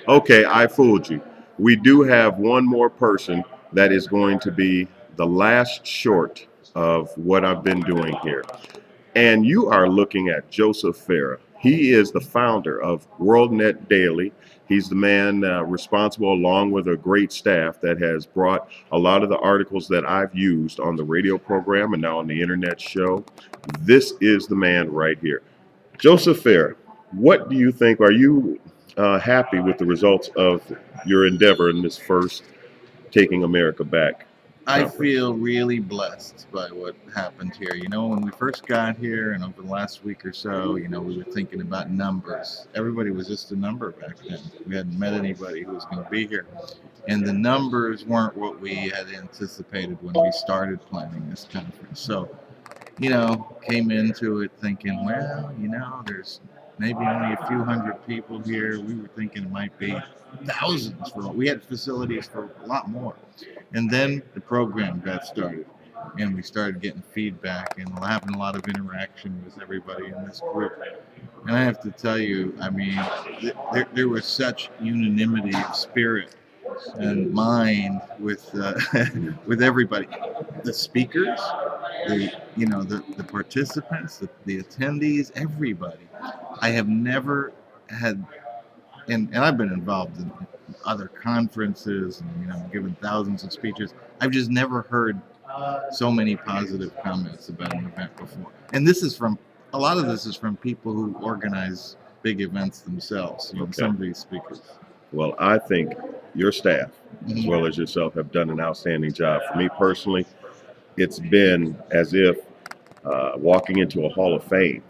Okay, I fooled you. We do have one more person that is going to be the last short of what I've been doing here. And you are looking at Joseph Farah. He is the founder of WorldNet Daily. He's the man responsible, along with a great staff, that has brought a lot of the articles that I've used on the radio program and now on the internet show. This is the man right here. Joseph Farah, what do you think? Are you happy with the results of your endeavor in this first Taking America Back I conference? feel really blessed by what happened here. When we first got here and over the last week or so, we were thinking about numbers. Everybody was just a number back then. We hadn't met anybody who was going to be here. And the numbers weren't what we had anticipated when we started planning this conference. So, came into it thinking, well, there's maybe only a few hundred people here. We were thinking it might be thousands. We had facilities for a lot more. And then the program got started, and we started getting feedback and having a lot of interaction with everybody in this group. And I have to tell you, I mean, there was such unanimity of spirit and mind with with everybody, the speakers, the participants, the attendees, everybody. I have never had, and I've been involved in other conferences and given thousands of speeches. I've just never heard so many positive comments about an event before. And this is from a lot of this is from people who organize big events themselves. Some of these speakers. Well, I think your staff, as well as yourself, have done an outstanding job. For me personally, it's been as if walking into a hall of fame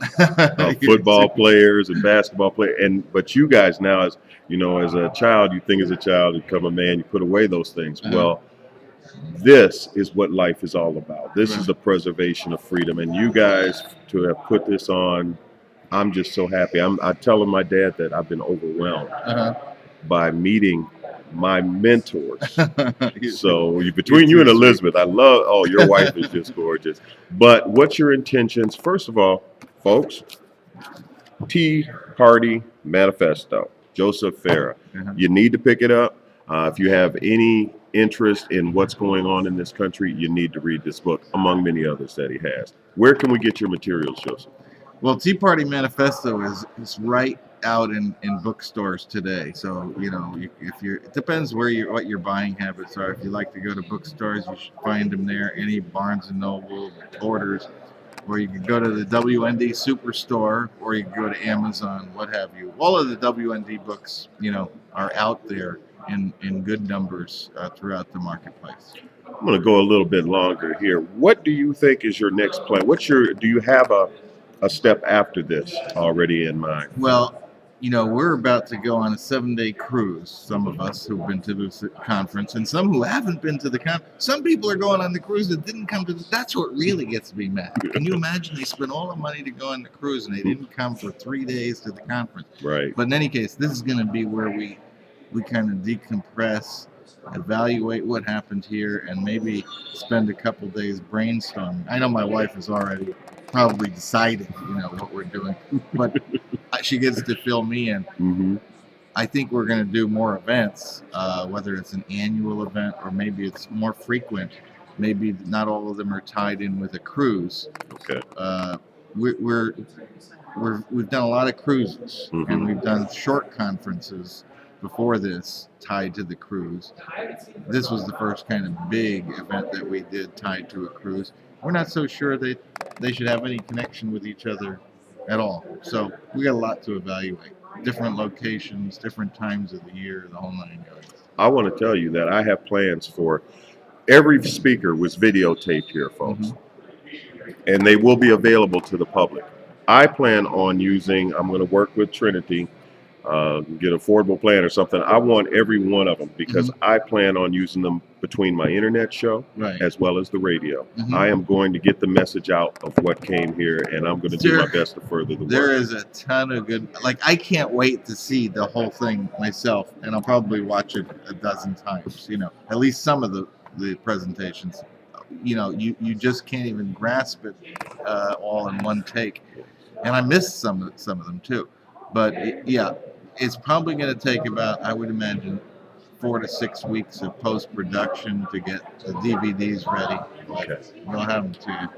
of football players and basketball players. But you guys now, as as a child, you think as a child, you become a man, you put away those things. Well, this is what life is all about. This is the preservation of freedom. And you guys, to have put this on, I'm just so happy. I'm telling my dad that I've been overwhelmed by meeting my mentors. So between you and Elizabeth, I love, oh, your wife is just gorgeous. But what's your intentions? First of all, folks, Tea Party Manifesto, Joseph Farah. You need to pick it up. If you have any interest in what's going on in this country, you need to read this book, among many others that he has. Where can we get your materials, Joseph? Well, Tea Party Manifesto is right out in bookstores today. So if you're, it depends what your buying habits are. If you like to go to bookstores, you should find them there. Any Barnes and Noble, Borders, or you can go to the WND Superstore, or you can go to Amazon, what have you. All of the WND books, are out there in good numbers throughout the marketplace. I'm going to go a little bit longer here. What do you think is your next plan? Do you have a step after this already in mind? Well, we're about to go on a 7-day cruise. Some of us who've been to this conference, and some who haven't been to the conference. Some people are going on the cruise that didn't come to that's what really gets me mad. Can you imagine they spent all the money to go on the cruise and they didn't come for 3 days to the conference? Right. But in any case, this is going to be where we kind of decompress, evaluate what happened here, and maybe spend a couple days brainstorming. I know my wife has already probably decided, what we're doing, but she gets to fill me in. I think we're going to do more events, whether it's an annual event or maybe it's more frequent. Maybe not all of them are tied in with a cruise. Okay. We've done a lot of cruises, and we've done short conferences before this tied to the cruise. This was the first kind of big event that we did tied to a cruise. We're not so sure they should have any connection with each other at all. So we got a lot to evaluate. Different locations, different times of the year, the whole 9 yards. I want to tell you that I have plans for every speaker was videotaped here, folks. And they will be available to the public. I plan on I'm going to work with Trinity, get an affordable plan or something. I want every one of them because I plan on using them between my internet show as well as the radio. I am going to get the message out of what came here, and I'm going to do my best to further the work. There is a ton of good, I can't wait to see the whole thing myself, and I'll probably watch it a dozen times, at least some of the presentations. You just can't even grasp it all in one take. And I missed some of them too. But yeah, it's probably going to take about, I would imagine, 4 to 6 weeks of post-production to get the DVDs ready. Okay. We'll have them to you.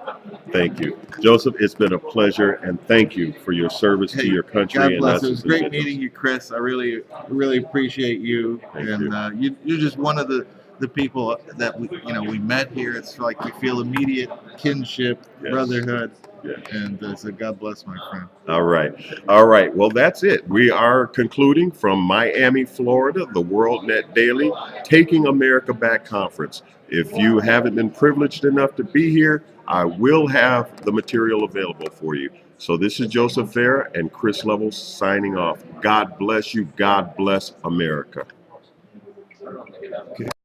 Thank you. Joseph, it's been a pleasure, and thank you for your service to Hey, your country God and bless. us It as was great individuals. meeting you, Chris. I really appreciate you. Thank And you're just one of the people that we met here. It's like we feel immediate kinship, Yes. brotherhood, Yes. and so God bless, my friend. All right. All right. Well, that's it. We are concluding from Miami, Florida, the World Net Daily Taking America Back Conference. If you haven't been privileged enough to be here, I will have the material available for you. So this is Joseph Farah and Chris Levels signing off. God bless you. God bless America.